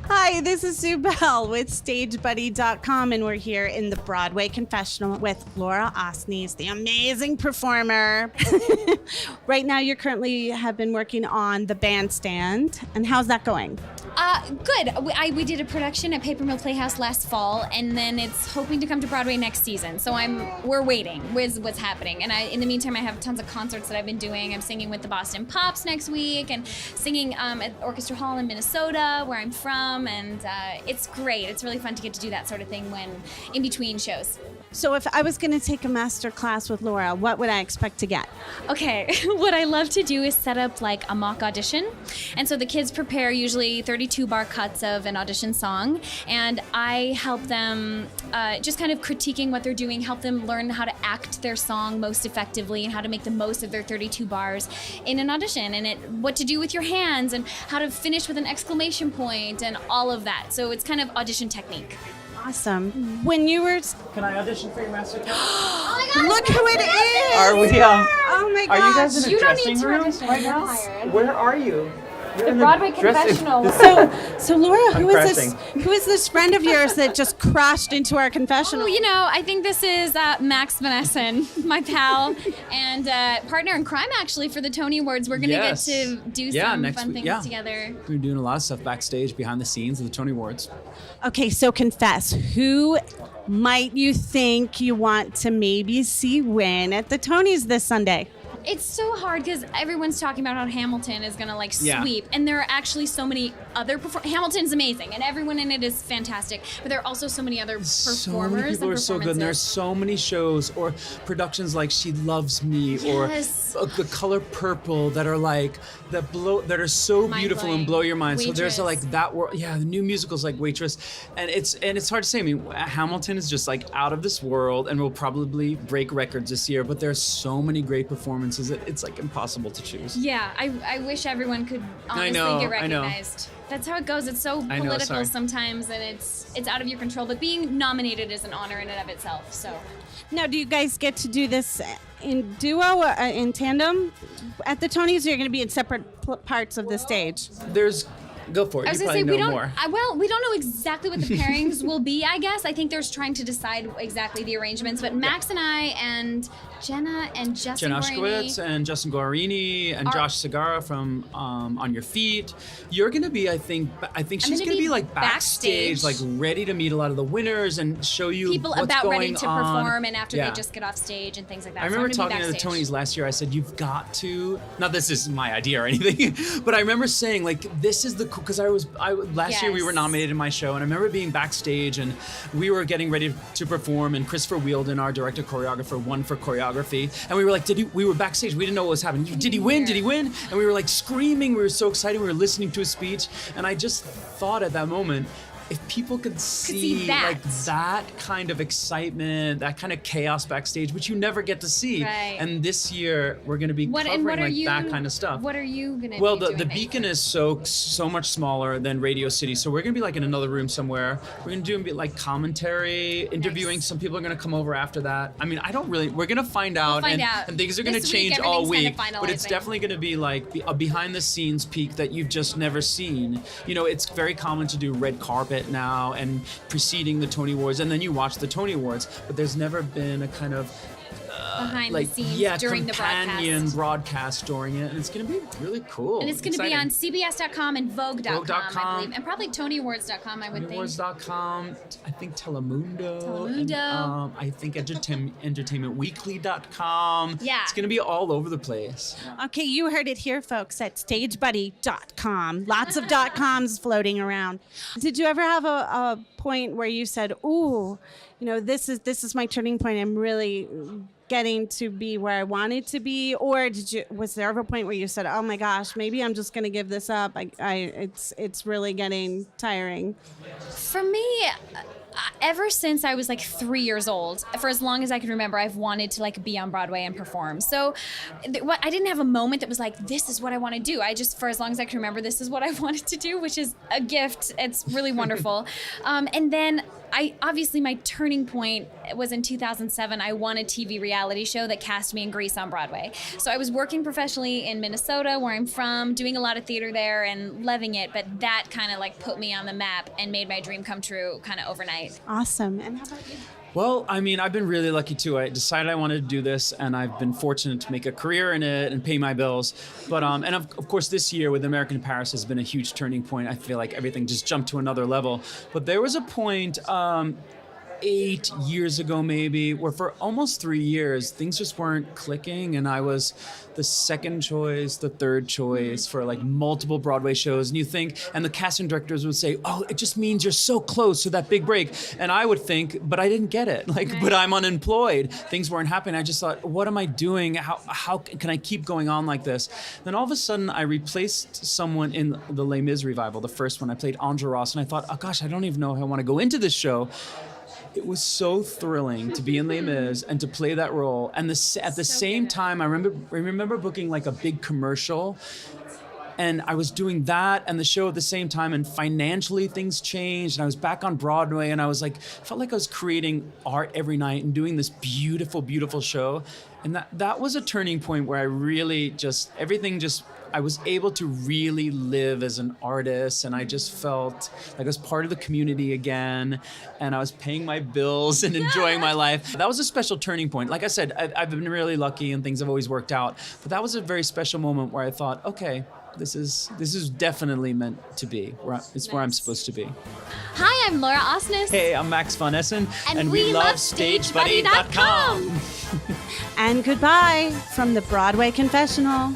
Hi, this is Sue Bell with StageBuddy.com, and we're here in the Broadway Confessional with Laura Osnes, the amazing performer. Right now, you currently have been working on The Bandstand, and how's that going? Good. We did a production at Paper Mill Playhouse last fall, and then it's hoping to come to Broadway next season. So we're waiting with what's happening. And in the meantime, I have tons of concerts that I've been doing. I'm singing with the Boston Pops next week, and singing at Orchestra Hall in Minnesota, where I'm from. And it's great. It's really fun to get to do that sort of thing when in between shows. So if I was going to take a master class with Laura, what would I expect to get? Okay, what I love to do is set up like a mock audition. And so the kids prepare usually 32 bar cuts of an audition song. And I help them just kind of critiquing what they're doing, help them learn how to act their song most effectively and how to make the most of their 32 bars in an audition. And what to do with your hands and how to finish with an exclamation point and all of that. So it's kind of audition technique. Awesome. When you were... Can I audition for your master class? Oh my God! Look who it is! Are we? Oh my gosh. Are you guys in a You don't dressing need to room audition. right You're now? hired. Where are you? You're The in Broadway dressing- Confessional. So Laura, I'm who is this? pressing. Who is this friend of yours that just crashed into our confessional? Oh, I think this is Max von Essen, my pal and partner in crime, actually, for the Tony Awards. We're going to Yes. get to do Yeah, some next fun week, things yeah. together. We're doing a lot of stuff backstage, behind the scenes of the Tony Awards. Okay, so confess. Who might you think you want to maybe see win at the Tonys this Sunday? It's so hard because everyone's talking about how Hamilton is going to Yeah. sweep. And there are actually so many other Hamilton's amazing and everyone in it is fantastic. But there are also so many other performers So many people and are so good, and there's so many shows or productions like She Loves Me Yes. or The Color Purple that are like that are so beautiful and Mind-blowing. blow your mind. So there's Waitress. like that world, the new musicals like Waitress, and it's hard to say. I mean, Hamilton is just like out of this world and will probably break records this year. But there's so many great performances. It's like impossible to choose. Yeah, I wish everyone could honestly know, get I know. recognized. That's how it goes. It's so I know, political sorry. sometimes, and it's out of your control. But being nominated is an honor in and of itself. So Now, do you guys get to do this in duo, in tandem at the Tonys, or you're going to be in separate parts of the stage? Go for it. I was You gonna say probably we know don't. more. We don't know exactly what the pairings will be. I guess I think they're trying to decide exactly the arrangements. But Max and I and Jenna and Justin Jen Guarini- Ushkowitz and Justin Guarini and Are- Josh Segarra from On Your Feet. You're gonna be, I think she's gonna gonna be be like backstage, like ready to meet a lot of the winners and show you people what's about going ready to on. perform, and after Yeah. they just get off stage and things like that. I So remember I'm gonna be talking to the backstage. Tonys last year. I said, you've got to. Not this is my idea or anything, but I remember saying like, this is the cool, because last year we were Yes. nominated in my show, and I remember being backstage and we were getting ready to perform, and Christopher Wheeldon, our director choreographer, won for choreography, and we were like, we were backstage, we didn't know what was happening. Did he win? Did he win? And we were like screaming. We were so excited. We were listening to his speech, and I just thought at that moment, if people could see that. like that kind of excitement, that kind of chaos backstage, which you never get to see. Right. And this year we're going to be What covering are like you? that kind of stuff. What are you gonna? Well, be the doing Beacon is so much smaller than Radio City, so we're gonna be like in another room somewhere. We're gonna do like commentary, interviewing. Nice. Some people are gonna come over after that. I mean, I don't really. We're gonna find out, find out. and things are gonna This week, change all everything's week. kinda But it's finalizing. definitely gonna be like a behind-the-scenes peek that you've just never seen. You know, it's very common to do red carpet now and preceding the Tony Awards, and then you watch the Tony Awards. But there's never been a kind of behind like the scenes during the companion broadcast. broadcast during it, and it's gonna be really cool. And it's going to be on CBS.com and Vogue.com, I Vogue.com. believe, and probably TonyAwards.com, I would think. Awards.com, I think Telemundo. Telemundo. And, I think entertainmentweekly.com. Yeah. It's going to be all over the place. Okay, you heard it here, folks, at StageBuddy.com. Lots of .coms floating around. Did you ever have a point where you said, "Ooh, this is my turning point. I'm really getting to be where I wanted to be," or was there ever a point where you said, "Oh my gosh, maybe I'm just going to give this up. It's really getting tiring"? For me, Ever since I was like 3 years old, for as long as I can remember, I've wanted to like be on Broadway and perform. So I didn't have a moment that was like, this is what I want to do. I just, for as long as I can remember, this is what I wanted to do, which is a gift. It's really wonderful. And then obviously my turning point was in 2007. I won a TV reality show that cast me in Grease on Broadway. So I was working professionally in Minnesota, where I'm from, doing a lot of theater there and loving it. But that kind of like put me on the map and made my dream come true kind of overnight. Awesome. And how about you? Well, I mean, I've been really lucky too. I decided I wanted to do this, and I've been fortunate to make a career in it and pay my bills. But and of course, this year with American in Paris has been a huge turning point. I feel like everything just jumped to another level. But there was a point 8 years ago, maybe, where for almost 3 years things just weren't clicking, and I was the second choice, the third choice for like multiple Broadway shows. And you think, and the casting directors would say, "Oh, it just means you're so close to that big break." And I would think, but I didn't get it. Like, but I'm unemployed. Things weren't happening. I just thought, what am I doing? How can I keep going on like this? Then all of a sudden, I replaced someone in the Les Mis revival, the first one. I played Andra Ross, and I thought, oh gosh, I don't even know if I want to go into this show. It was so thrilling to be in Les Mis and to play that role. And at the same time, I remember booking like a big commercial, and I was doing that and the show at the same time, and financially things changed, and I was back on Broadway, and I was like, felt like I was creating art every night and doing this beautiful, beautiful show. And that was a turning point where I really I was able to really live as an artist, and I just felt like I was part of the community again, and I was paying my bills and enjoying my life. That was a special turning point. Like I said, I've been really lucky and things have always worked out, but that was a very special moment where I thought, okay, this is definitely meant to be. It's where I'm supposed to be. Hi, I'm Laura Osnes. Hey, I'm Max von Essen, and we love StageBuddy.com. And goodbye from the Broadway Confessional.